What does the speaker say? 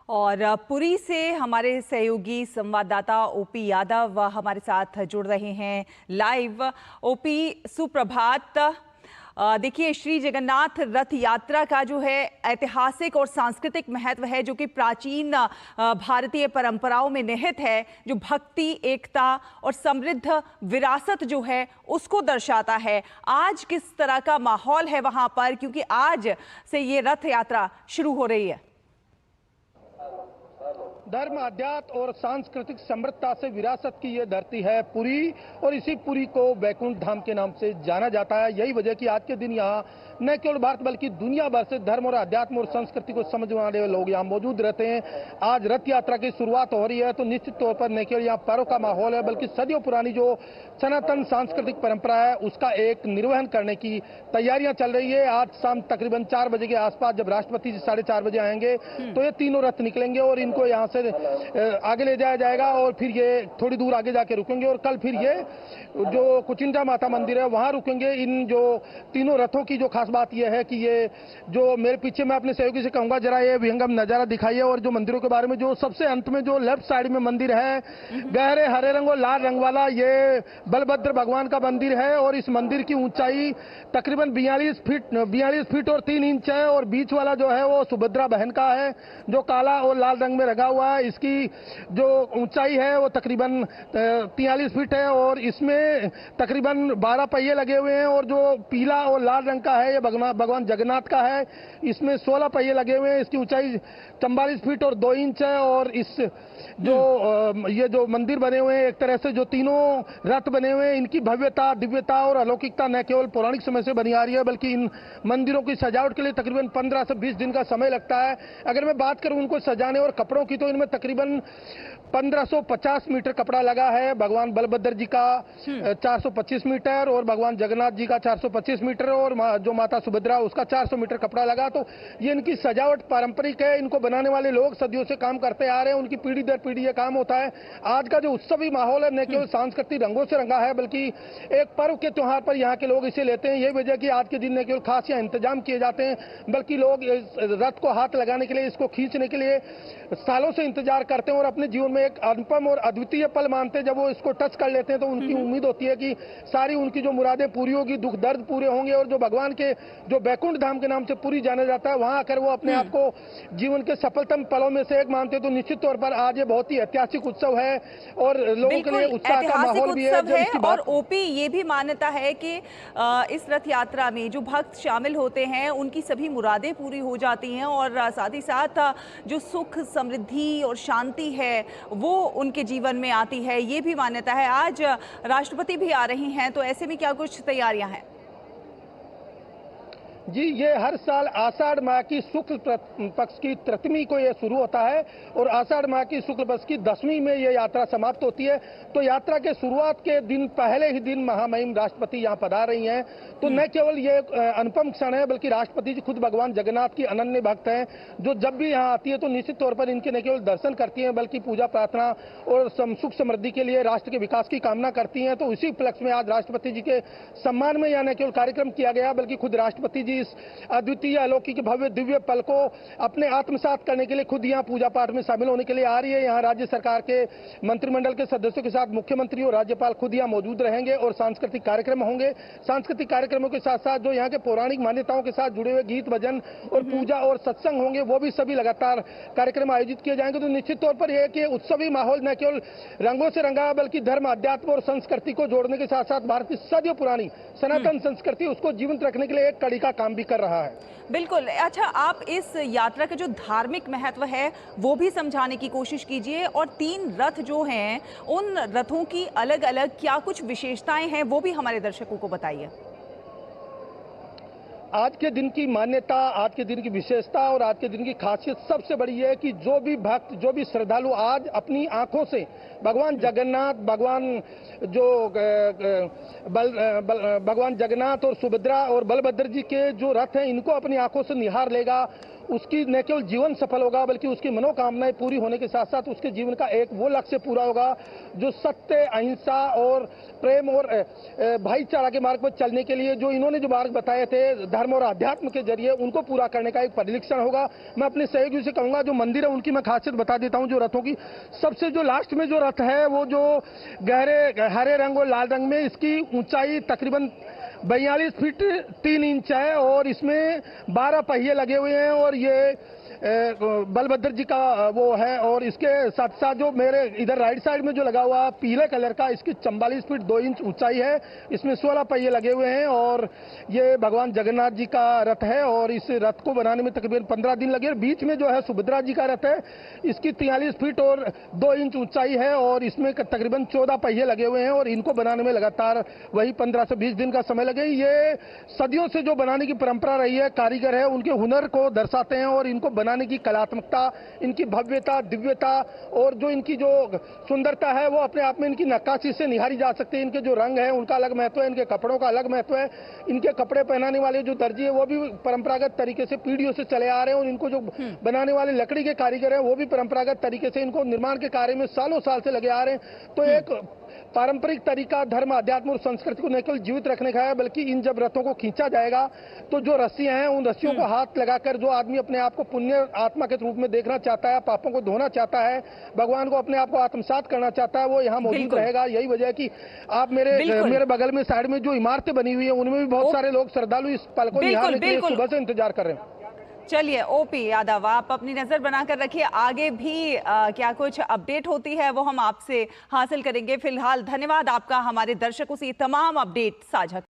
और पुरी से हमारे सहयोगी संवाददाता ओपी यादव हमारे साथ जुड़ रहे हैं लाइव। ओपी, सुप्रभात। देखिए, श्री जगन्नाथ रथ यात्रा का जो है ऐतिहासिक और सांस्कृतिक महत्व है, जो कि प्राचीन भारतीय परंपराओं में निहित है, जो भक्ति, एकता और समृद्ध विरासत जो है उसको दर्शाता है। आज किस तरह का माहौल है वहां पर, क्योंकि आज से ये रथ यात्रा शुरू हो रही है? धर्म, अध्यात्म और सांस्कृतिक समृद्धता से विरासत की ये धरती है पुरी, और इसी पुरी को वैकुंठ धाम के नाम से जाना जाता है। यही वजह कि आज के दिन यहाँ न केवल भारत बल्कि दुनिया भर से धर्म और अध्यात्म और संस्कृति को समझने वाले लोग यहाँ मौजूद रहते हैं। आज रथ यात्रा की शुरुआत हो रही है, तो निश्चित तौर पर न केवल यहाँ पर्व का माहौल है, बल्कि सदियों पुरानी जो सनातन सांस्कृतिक परंपरा है उसका एक निर्वहन करने की तैयारियां चल रही है। आज शाम तकरीबन 4 बजे के आसपास जब राष्ट्रपति जी 4:30 बजे आएंगे तो ये तीनों रथ निकलेंगे और इनको यहाँ से आगे ले जाया जाएगा, और फिर ये थोड़ी दूर आगे जाके रुकेंगे, और कल फिर ये जो कुचिंडा माता मंदिर है वहां रुकेंगे। इन जो तीनों रथों की जो खास बात यह है कि ये जो मेरे पीछे, मैं अपने सहयोगी से कहूंगा जरा ये विहंगम नजारा दिखाइए, और जो मंदिरों के बारे में, जो सबसे अंत में जो लेफ्ट साइड में मंदिर है गहरे हरे रंग और लाल रंग वाला, ये बलभद्र भगवान का मंदिर है, और इस मंदिर की ऊंचाई तकरीबन 42 फीट और 3 इंच है, और बीच वाला जो है वो सुभद्रा बहन का है जो काला और लाल रंग में रंगा हुआ है। इसकी जो ऊंचाई है वो तकरीबन 43 फीट है, और इसमें तकरीबन 12 पहिए लगे हुए हैं, और जो पीला और लाल रंग का है ये भगवान जगन्नाथ का है। इसमें 16 पहिए लगे हुए हैं। इसकी ऊंचाई 44 फीट और 2 इंच है, और इस जो ये जो मंदिर बने हुए हैं, एक तरह से जो तीनों रथ बने हुए हैं, इनकी भव्यता, दिव्यता और अलौकिकता न केवल पौराणिक समय से बनी आ रही है, बल्कि इन मंदिरों की सजावट के लिए तकरीबन 15 से 20 दिन का समय लगता है। अगर मैं बात करूं उनको सजाने और कपड़ों की, तो इनमें तकरीबन 1550 मीटर कपड़ा लगा है। भगवान बलभद्र जी का 425 मीटर और भगवान जगन्नाथ जी का 425 मीटर, और जो माता सुभद्रा उसका 400 मीटर कपड़ा लगा। तो ये इनकी सजावट पारंपरिक है। इनको बनाने वाले लोग सदियों से काम करते आ रहे हैं, उनकी पीढ़ी दर पीढ़ी ये काम होता है। आज का जो उत्सवी माहौल है न केवल सांस्कृतिक रंगों से रंगा है, बल्कि एक पर्व के त्योहार पर यहाँ के लोग इसे लेते हैं। यही वजह कि आज के दिन न केवल खास यहाँ इंतजाम किए जाते हैं, बल्कि लोग इस रथ को हाथ लगाने के लिए, इसको खींचने के लिए सालों से इंतजार करते हैं, और अपने जीवन में एक अनुपम और अद्वितीय पल मानते हैं। जब वो इसको टच कर लेते हैं तो उनकी उम्मीद होती है कि सारी उनकी जो मुरादें पूरी होगी, दुख दर्द पूरे होंगे, और जो भगवान के जो वैकुंठ धाम के नाम से पुरी जाना जाता है, वहां आकर वो अपने आप को जीवन के सफलतम पलों में से एक मानते हैं। तो निश्चित तौर पर आज ये बहुत ही ऐतिहासिक उत्सव है, और लोगों के लिए उत्साह का माहौल भी है। और ओपी, ये भी मान्यता है कि इस रथ यात्रा में जो भक्त शामिल होते हैं उनकी सभी मुरादें पूरी हो जाती हैं, और साथ ही साथ जो सुख, समृद्धि और शांति है वो उनके जीवन में आती है, ये भी मान्यता है। आज राष्ट्रपति भी आ रही हैं, तो ऐसे में क्या कुछ तैयारियां हैं? जी, ये हर साल आषाढ़ माह की शुक्ल पक्ष की तृतीया को ये शुरू होता है, और आषाढ़ माह की शुक्ल पक्ष की 10वीं में ये यात्रा समाप्त होती है। तो यात्रा के शुरुआत के दिन, पहले ही दिन महामहिम राष्ट्रपति यहाँ पधार रही हैं। तो न केवल ये अनुपम क्षण है, बल्कि राष्ट्रपति जी खुद भगवान जगन्नाथ की अनन्य भक्त हैं, जो जब भी यहाँ आती है तो निश्चित तौर पर इनके न केवल दर्शन करती हैं, बल्कि पूजा प्रार्थना और सुख समृद्धि के लिए, राष्ट्र के विकास की कामना करती हैं। तो इसी उपलक्ष्य में आज राष्ट्रपति जी के सम्मान में यहाँ न केवल कार्यक्रम किया गया, बल्कि खुद राष्ट्रपति जी इस अद्वितीय अलौकिक भव्य दिव्य पल को अपने आत्मसात करने के लिए खुद यहाँ पूजा पाठ में शामिल होने के लिए आ रही है। यहाँ राज्य सरकार के मंत्रिमंडल के सदस्यों के साथ मुख्यमंत्री और राज्यपाल खुद यहाँ मौजूद रहेंगे, और सांस्कृतिक कार्यक्रम होंगे। सांस्कृतिक कार्यक्रमों के साथ साथ जो यहाँ के पौराणिक मान्यताओं के साथ जुड़े हुए गीत, भजन और पूजा और सत्संग होंगे, वो भी सभी लगातार कार्यक्रम आयोजित किए जाएंगे। तो निश्चित तौर पर यह कि उत्सवी माहौल न केवल रंगों से रंगा है, बल्कि धर्म, अध्यात्म और संस्कृति को जोड़ने के साथ साथ भारत की सदियों पुरानी सनातन संस्कृति उसको जीवंत रखने के लिए एक कड़ी का काम भी कर रहा है। बिल्कुल। अच्छा, आप इस यात्रा का जो धार्मिक महत्व है वो भी समझाने की कोशिश कीजिए, और 3 रथ जो हैं उन रथों की अलग अलग क्या कुछ विशेषताएं हैं वो भी हमारे दर्शकों को बताइए। आज के दिन की मान्यता, आज के दिन की विशेषता और आज के दिन की खासियत सबसे बड़ी है कि जो भी भक्त, जो भी श्रद्धालु आज अपनी आंखों से भगवान जगन्नाथ, भगवान जगन्नाथ और सुभद्रा और बलभद्र जी के जो रथ हैं, इनको अपनी आंखों से निहार लेगा, उसकी न केवल जीवन सफल होगा बल्कि उसकी मनोकामनाएं पूरी होने के साथ साथ उसके जीवन का एक वो लक्ष्य पूरा होगा जो सत्य, अहिंसा और प्रेम और भाईचारा के मार्ग पर चलने के लिए जो इन्होंने जो मार्ग बताए थे धर्म और अध्यात्म के जरिए, उनको पूरा करने का एक परिलक्षण होगा। मैं अपने सहयोगियों से कहूंगा, जो मंदिर है उनकी मैं खासियत बता देता हूं। जो रथों की सबसे जो लास्ट में जो रथ है वो जो गहरे हरे रंग और लाल रंग में, इसकी ऊंचाई तकरीबन 42 फीट 3 इंच है और इसमें 12 पहिए लगे हुए हैं और ये बलभद्र जी का वो है। और इसके साथ साथ जो मेरे इधर राइट साइड में जो लगा हुआ पीले कलर का, इसकी 44 फीट 2 इंच ऊंचाई है, इसमें 16 पहिए लगे हुए हैं और ये भगवान जगन्नाथ जी का रथ है और इस रथ को बनाने में तकरीबन 15 दिन लगे। बीच में जो है सुभद्रा जी का रथ है, इसकी 43 फीट और 2 इंच ऊंचाई है और इसमें तकरीबन 14 पहिए लगे हुए हैं और इनको बनाने में लगातार वही 15 से 20 दिन का समय लगे। ये सदियों से जो बनाने की परंपरा रही है, कारीगर है उनके हुनर को दर्शाते हैं और इनको बनाने की कलात्मकता, इनकी भव्यता, दिव्यता और जो इनकी जो सुंदरता है वो अपने आप में इनकी नक्काशी से निहारी जा सकती है। इनके जो रंग है उनका अलग महत्व है, इनके कपड़ों का अलग महत्व है। इनके कपड़े पहनाने वाले जो दर्जी है वो भी परंपरागत तरीके से पीढ़ियों से चले आ रहे हैं और इनको जो बनाने वाले लकड़ी के कारीगर हैं वो भी परंपरागत तरीके से इनको निर्माण के कार्य में सालों साल से लगे आ रहे हैं। तो एक पारंपरिक तरीका धर्म, अध्यात्म और संस्कृति को न केवल जीवित रखने का है बल्कि इन जब रथों को खींचा जाएगा तो जो रस्सियां हैं उन रस्सियों को हाथ लगाकर जो आदमी अपने आप को पुण्य आत्मा के रूप में देखना चाहता है, पापों को धोना चाहता है, भगवान को अपने आप को आत्मसात करना चाहता है, वो यहाँ मौजूद रहेगा। यही वजह है कि आप मेरे बगल में साइड में जो इमारतें बनी हुई है उनमें भी बहुत सारे लोग श्रद्धालु इस पल को निहारने के लिए सुबह से इंतजार कर रहे हैं। चलिए ओपी यादव, आप अपनी नजर बनाकर रखिए, आगे भी क्या कुछ अपडेट होती है वो हम आपसे हासिल करेंगे। फिलहाल धन्यवाद आपका हमारे दर्शकों से तमाम अपडेट साझा